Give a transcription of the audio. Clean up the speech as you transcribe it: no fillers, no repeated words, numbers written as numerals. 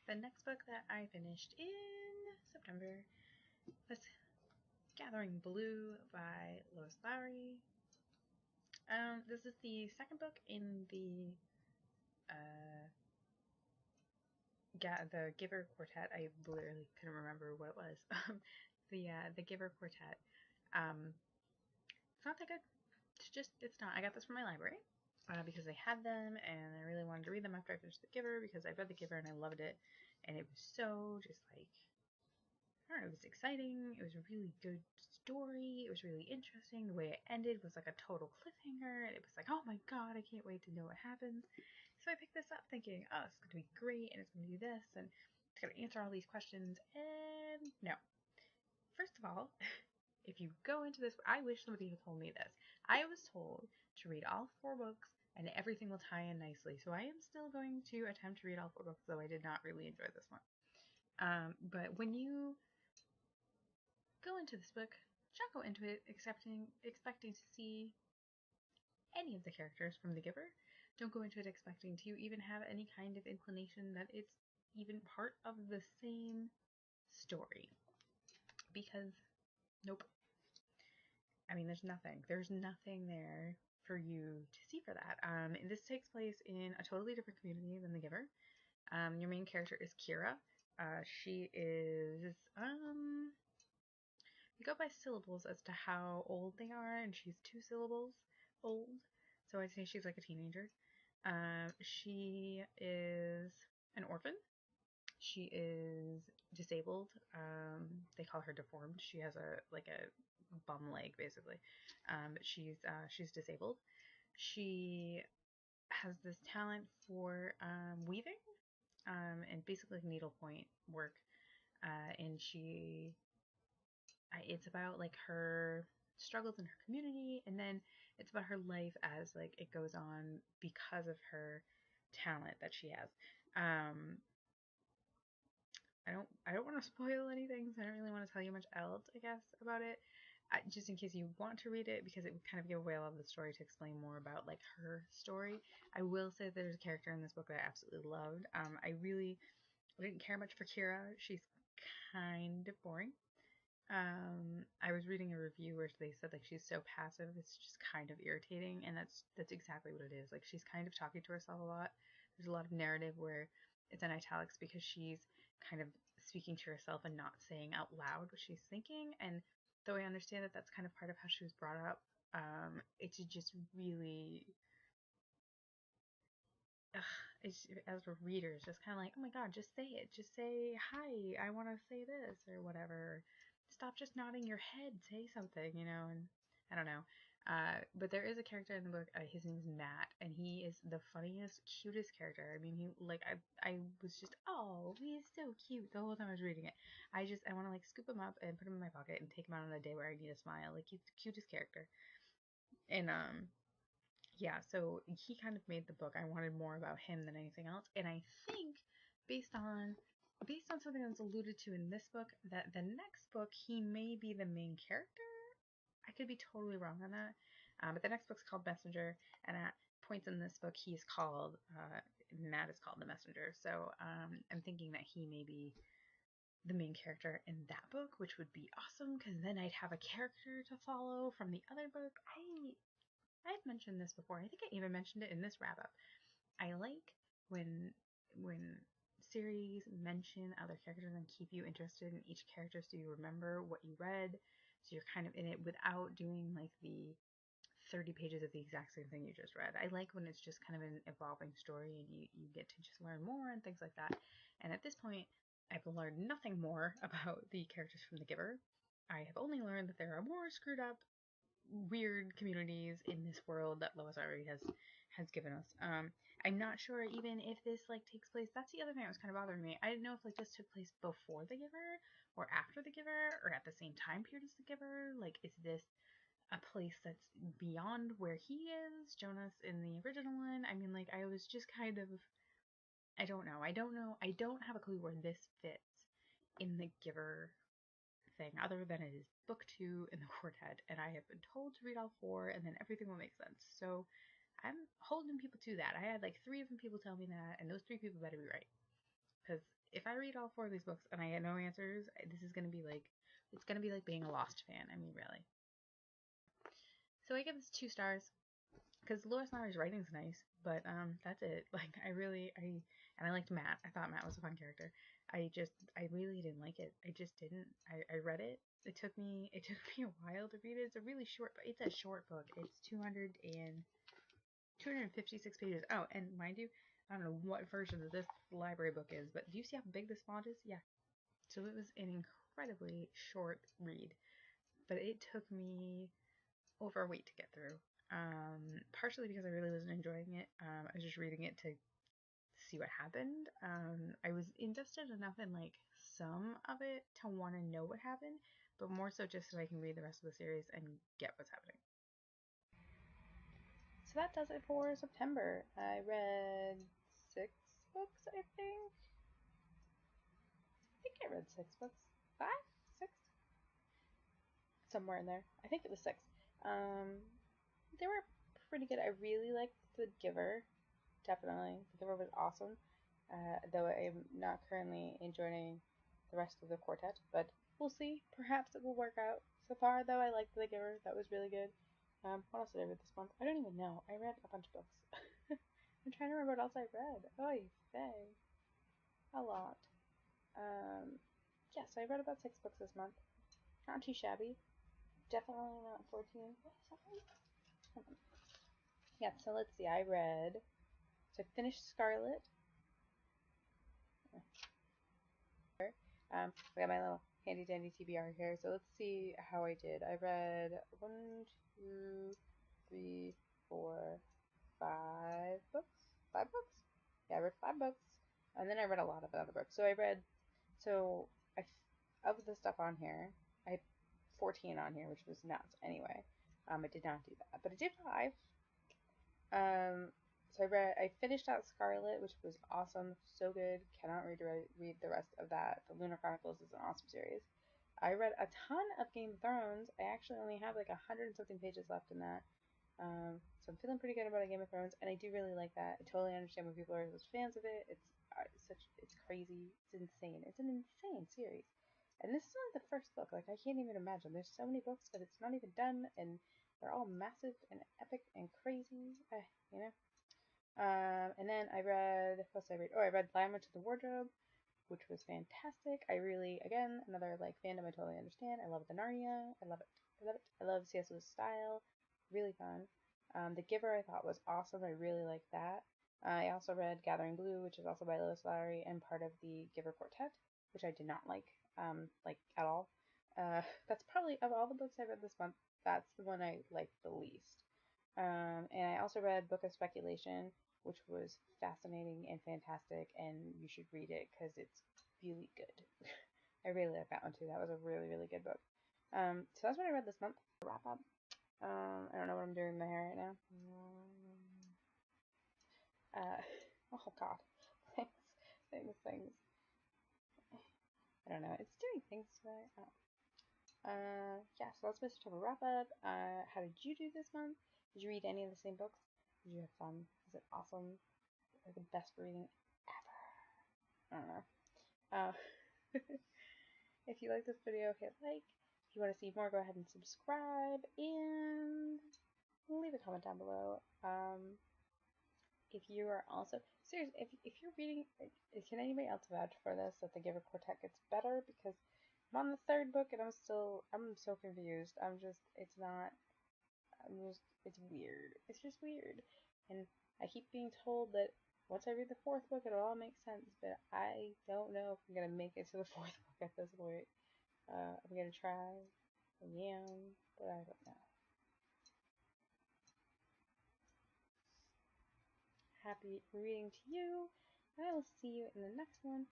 The next book that I finished in September was Gathering Blue by Lois Lowry. This is the second book in the Giver Quartet. I literally couldn't remember what it was. The Giver Quartet. It's not that good. It's not. I got this from my library because they had them, and I really wanted to read them after I finished The Giver because I read The Giver and I loved it, and it was so just like, I don't know, it was exciting. It was a really good story. It was really interesting. The way it ended was like a total cliffhanger, and it was like, oh my god, I can't wait to know what happens. So I picked this up thinking, oh, it's going to be great, and it's going to do this, and it's going to answer all these questions, and no. First of all, if you go into this, I wish somebody had told me this. I was told to read all 4 books and everything will tie in nicely. So I am still going to attempt to read all 4 books, though I did not really enjoy this one. But when you go into this book, don't go into it expecting to see any of the characters from The Giver. Don't go into it expecting to even have any kind of inclination that it's even part of the same story. Because, nope. I mean, there's nothing. There's nothing there for you to see for that. This takes place in a totally different community than The Giver. Your main character is Kira. She is, you go by syllables as to how old they are, and she's 2 syllables old. So I'd say she's like a teenager. She is an orphan. She is disabled. They call her deformed. She has a bum leg basically. But she's disabled. She has this talent for weaving and basically needlepoint work. And it's about like her struggles in her community, and then it's about her life as like it goes on because of her talent that she has. I don't want to spoil anything, so I don't really want to tell you much else, I guess, about it. Just in case you want to read it, because it would kind of give away a lot of the story to explain more about like her story. I will say there's a character in this book that I absolutely loved. I didn't care much for Kira. She's kind of boring. I was reading a review where they said like she's so passive, it's just kind of irritating, and that's exactly what it is. Like she's kind of talking to herself a lot. There's a lot of narrative where it's in italics because she's kind of speaking to herself and not saying out loud what she's thinking. And though I understand that that's kind of part of how she was brought up, it's just really, it's, as a reader, it's just kind of like, oh my god, just say it. Just say, hi, I want to say this, or whatever. Stop just nodding your head. Say something, and I don't know. But there is a character in the book, his name is Matt, and he is the funniest, cutest character. I mean, I was just, oh, he is so cute the whole time I was reading it. I want to like scoop him up and put him in my pocket and take him out on a day where I need a smile. Like, he's the cutest character. And, yeah, so he kind of made the book. I wanted more about him than anything else, and I think based on something that's alluded to in this book, that the next book he may be the main character. I could be totally wrong on that, but the next book's called Messenger, and at points in this book he's called Matt is called the Messenger. So I'm thinking that he may be the main character in that book, which would be awesome because then I'd have a character to follow from the other book. I've mentioned this before. I think I even mentioned it in this wrap up. I like when series mention other characters and keep you interested in each character so you remember what you read, so you're kind of in it without doing like the 30 pages of the exact same thing you just read. I like when it's just kind of an evolving story and you get to just learn more and things like that. And at this point, I've learned nothing more about the characters from The Giver. I have only learned that there are more screwed up weird communities in this world that Lois already has given us. I'm not sure even if this like takes place. That's the other thing that was kind of bothering me. I didn't know if like this took place before The Giver or after The Giver or at the same time period as The Giver. Like, is this a place that's beyond where he is, Jonas, in the original one? I mean, like, I was just kind of, I don't know. I don't have a clue where this fits in The Giver thing, other than it is book 2 in the quartet, and I have been told to read all 4 and then everything will make sense. So I'm holding people to that. I had like 3 different people tell me that, and those 3 people better be right, because if I read all 4 of these books and I get no answers, this is gonna be like, it's gonna be like being a Lost fan. I mean, really. So I give this 2 stars because Lois Lowry's writing's nice, but that's it. Like I liked Matt. I thought Matt was a fun character. I really didn't like it. I just didn't. I read it. It took me a while to read it. It's a really short, but it's a short book. It's 256 pages. Oh, and mind you, I don't know what version of this library book is, but do you see how big this font is? Yeah. So it was an incredibly short read, but it took me over a week to get through. Partially because I really wasn't enjoying it. I was just reading it to see what happened. I was invested enough in like some of it to want to know what happened, but more so just so I can read the rest of the series and get what's happening. So that does it for September. I read 6 books, I think. I read 6 books. 5? 6? Somewhere in there. I think it was 6. They were pretty good. I really liked The Giver. Definitely. The Giver was awesome. Though I'm not currently enjoying the rest of the quartet, but we'll see. Perhaps it will work out. So far, though, I liked The Giver. That was really good. What else did I read this month? I don't even know. I read a bunch of books. I'm trying to remember what else I read. Oy vey. A lot. Yes, I read about 6 books this month. Not too shabby. Definitely not 14. Yeah, so let's see. I finished Scarlet. I got my little handy dandy TBR here. So let's see how I did. I read 1, 2, 3, 4, 5 books. 5 books? Yeah, I read 5 books. And then I read a lot of other books. So of the stuff on here, I had 14 on here, which was nuts anyway. I did not do that, but I did 5. So I finished out Scarlet, which was awesome, so good. Cannot read the rest of that. The Lunar Chronicles is an awesome series. I read a ton of Game of Thrones. I actually only have like 100 and something pages left in that. So I'm feeling pretty good about Game of Thrones, and I do really like that. I totally understand when people are such fans of it. It's crazy. It's insane. It's an insane series. And this is only the first book. Like, I can't even imagine. There's so many books, but it's not even done, and they're all massive and epic and crazy. You know? And then I read, what else did I read? Oh, I read Glamour to the Wardrobe, which was fantastic. Again, another like fandom I totally understand. I love the Narnia. I love it. I love it. I love C.S. Lewis' style. Really fun. The Giver I thought was awesome. I really liked that. I also read Gathering Blue, which is also by Lois Lowry and part of the Giver Quartet, which I did not like at all. That's probably, of all the books I read this month, that's the one I liked the least. And I also read Book of Speculation, which was fascinating and fantastic, and you should read it because it's really good. I really like that one too. That was a really, really good book. So that's what I read this month. Wrap up. I don't know what I'm doing with my hair right now. Oh god. Things. I don't know. It's doing things today. Yeah, so that's my September wrap up. How did you do this month? Did you read any of the same books? Did you have fun? Was it awesome? Like the best reading ever? I don't know. Uh, if you like this video, hit like. If you want to see more, go ahead and subscribe and leave a comment down below. If you are also serious, if you're reading, can anybody else vouch for this that the Giver Quartet gets better? Because I'm on the 3rd book and I'm so confused. It's weird. It's just weird, and I keep being told that once I read the 4th book, it'll all make sense, but I don't know if I'm gonna make it to the 4th book at this point. I'm gonna try. I am, but I don't know. Happy reading to you. I will see you in the next one.